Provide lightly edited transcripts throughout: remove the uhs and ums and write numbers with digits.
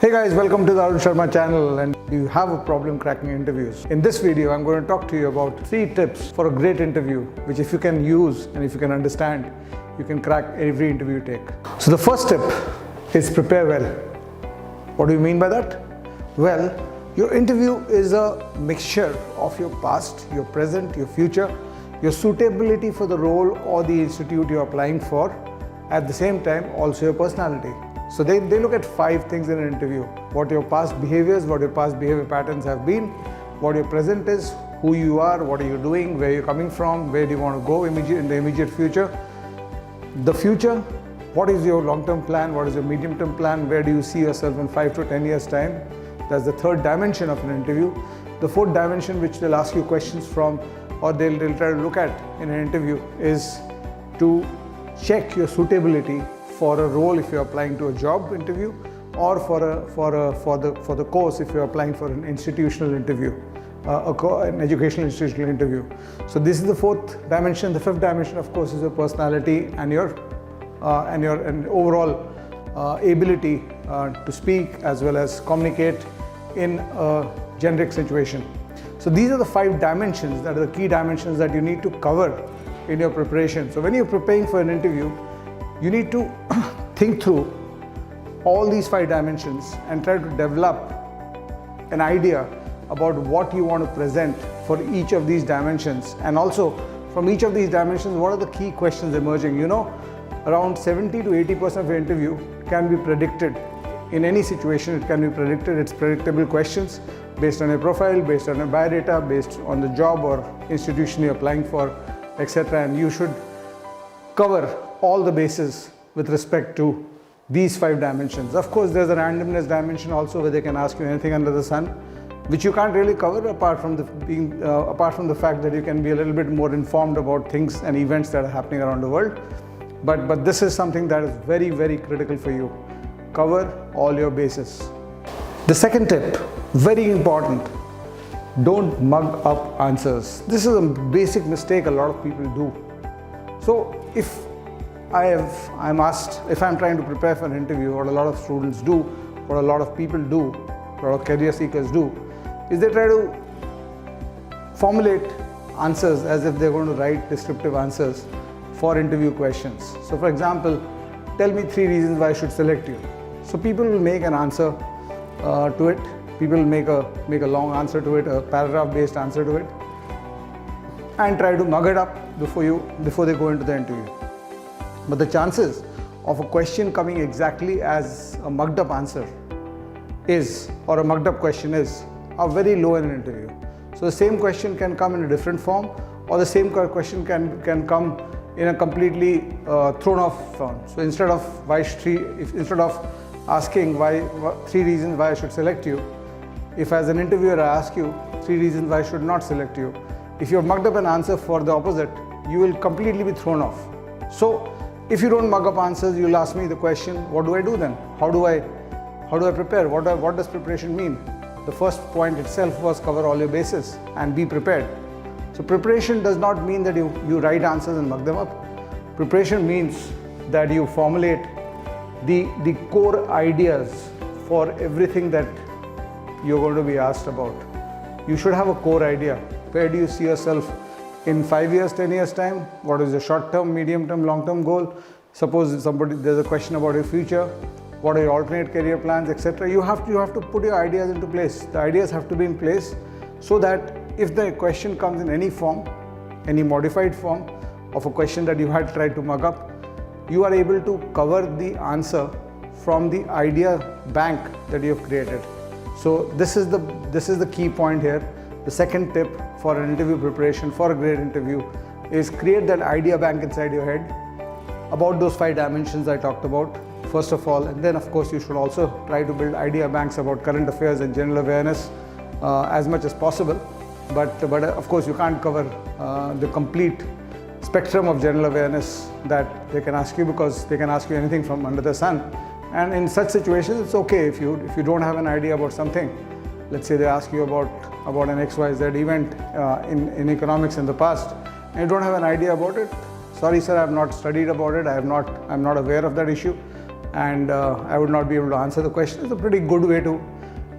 Hey guys, welcome to the Arun Sharma channel. And do you have a problem cracking interviews? In this video, I'm going to talk to you about 3 tips for a great interview, which if you can use and if you can understand, you can crack every interview you take. So the first tip is prepare well. What do you mean by that? Well, your interview is a mixture of your past, your present, your future, your suitability for the role or the institute you're applying for, at the same time also your personality. So they look at 5 things in an interview: what your past behaviors, what your past behavior patterns have been, what your present is, who you are, what are you doing, where you're coming from, where do you want to go in the immediate future, the future, what is your long-term plan, what is your medium-term plan, where do you see yourself in 5 to 10 years time. That's the third dimension of an interview. The fourth dimension, which they'll ask you questions from, or they'll try to look at in an interview, is to check your suitability for a role if you're applying to a job interview, or for the course if you're applying for an institutional interview, an educational institutional interview. So this is the fourth dimension. The fifth dimension, of course, is your personality and your overall ability to speak as well as communicate in a generic situation. So these are the 5 dimensions that are the key dimensions that you need to cover in your preparation. So when you're preparing for an interview, you need to think through all these 5 dimensions and try to develop an idea about what you want to present for each of these dimensions, and also from each of these dimensions, what are the key questions emerging. You know, around 70 to 80% of your interview can be predicted. In any situation, it can be predicted. It's predictable questions based on your profile, based on your biodata, based on the job or institution you're applying for, etc. And you should cover all the bases with respect to these 5 dimensions. Of course, there's a randomness dimension also, where they can ask you anything under the sun, which you can't really cover apart from the fact that you can be a little bit more informed about things and events that are happening around the world. But this is something that is very, very critical for you. Cover all your bases. The second tip, very important: don't mug up answers. This is a basic mistake a lot of people do. So if I'm asked, if I'm trying to prepare for an interview, what a lot of students do, what a lot of people do, a lot of career seekers do, is they try to formulate answers as if they're going to write descriptive answers for interview questions. So for example, tell me 3 reasons why I should select you. So people will make an answer to it. People will make a long answer to it, a paragraph-based answer to it, and try to mug it up before they go into the interview. But the chances of a question coming exactly as a mugged up answer is, or a mugged up question is, are very low in an interview. So the same question can come in a different form, or the same question can come in a completely thrown off form. So instead of asking 3 reasons why I should select you, if as an interviewer I ask you 3 reasons why I should not select you, if you have mugged up an answer for the opposite, you will completely be thrown off. So if you don't mug up answers, you'll ask me the question, what do I do then? How do I prepare? What does preparation mean? The first point itself was cover all your bases and be prepared. So preparation does not mean that you write answers and mug them up. Preparation means that you formulate the core ideas for everything that you're going to be asked about. You should have a core idea. Where do you see yourself in 5 years, 10 years time? What is your short-term, medium-term, long-term goal? Suppose there's a question about your future. What are your alternate career plans, etc. You have to put your ideas into place. The ideas have to be in place so that if the question comes in any form, any modified form of a question that you had tried to mug up, you are able to cover the answer from the idea bank that you have created. So this is the key point here. The second tip for an interview preparation, for a great interview, is create that idea bank inside your head about those 5 dimensions I talked about, first of all. And then of course you should also try to build idea banks about current affairs and general awareness as much as possible. But of course you can't cover the complete spectrum of general awareness that they can ask you, because they can ask you anything from under the sun. And in such situations, it's okay if you don't have an idea about something. Let's say they ask you about an XYZ event in economics in the past, and you don't have an idea about it. Sorry sir, I have not studied about it. I'm not aware of that issue. and I would not be able to answer the question. It's a pretty good way to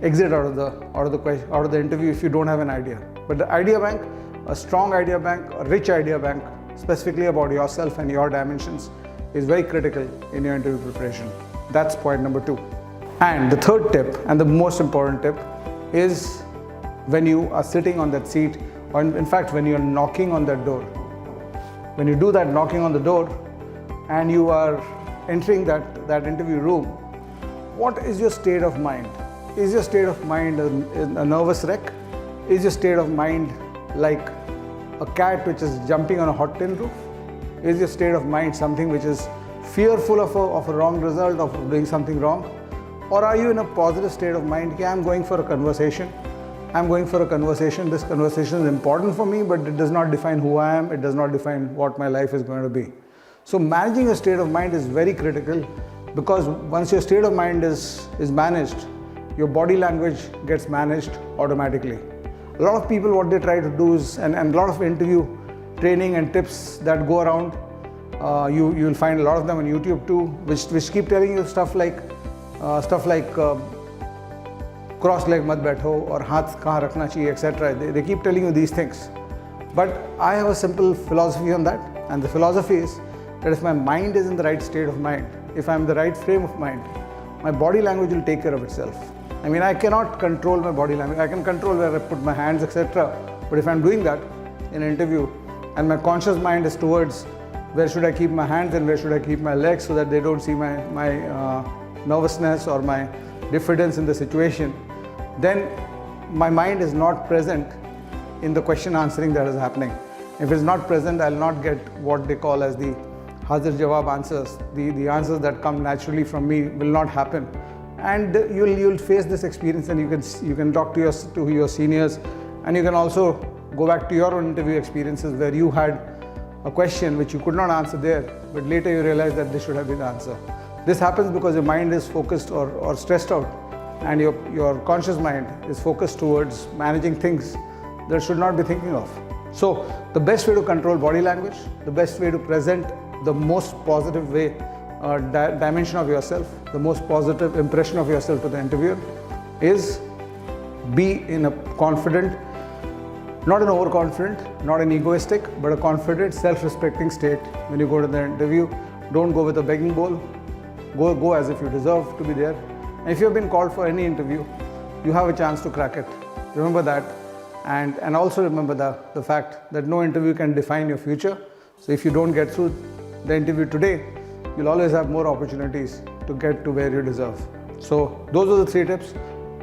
exit out of the interview if you don't have an idea. But the idea bank, a strong idea bank, a rich idea bank, specifically about yourself and your dimensions, is very critical in your interview preparation. That's point number 2. And the third tip, and the most important tip, is when you are sitting on that seat, or in fact when you're knocking on that door. When you do that knocking on the door and you are entering that interview room, what is your state of mind? Is your state of mind a nervous wreck? Is your state of mind like a cat which is jumping on a hot tin roof? Is your state of mind something which is fearful of a wrong result, of doing something wrong? Or are you in a positive state of mind? Okay, I'm going for a conversation. I'm going for a conversation. This conversation is important for me, but it does not define who I am. It does not define what my life is going to be. So managing your state of mind is very critical, because once your state of mind is managed, your body language gets managed automatically. A lot of people, what they try to do is, and a lot of interview training and tips that go around, you'll find a lot of them on YouTube too, which keep telling you stuff like cross leg mat baitho or haath kahan rakhna chahiye, etc. They keep telling you these things. But I have a simple philosophy on that, and the philosophy is that if my mind is in the right state of mind, if I'm in the right frame of mind, my body language will take care of itself. I mean, I cannot control my body language. I can control where I put my hands, etc. But if I'm doing that in an interview and my conscious mind is towards where should I keep my hands and where should I keep my legs so that they don't see my nervousness or my diffidence in the situation, then my mind is not present in the question answering that is happening. If it's not present, I'll not get what they call as the Hazir Jawab answers. The answers that come naturally from me will not happen. And you'll face this experience, and you can talk to your seniors, and you can also go back to your own interview experiences where you had a question which you could not answer there, but later you realize that this should have been the answer. This happens because your mind is focused or stressed out, and your conscious mind is focused towards managing things that it should not be thinking of. So the best way to control body language, the best way to present the most positive way, dimension of yourself, the most positive impression of yourself to the interviewer, is be in a confident, not an overconfident, not an egoistic, but a confident, self-respecting state when you go to the interview. Don't go with a begging bowl. Go as if you deserve to be there. And if you have been called for any interview, you have a chance to crack it. Remember that, and also remember the fact that no interview can define your future. So if you don't get through the interview today, you'll always have more opportunities to get to where you deserve. So those are the 3 tips.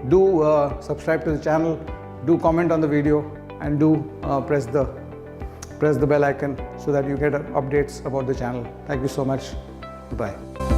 Do subscribe to the channel, do comment on the video, and do press the bell icon so that you get updates about the channel. Thank you so much. Bye.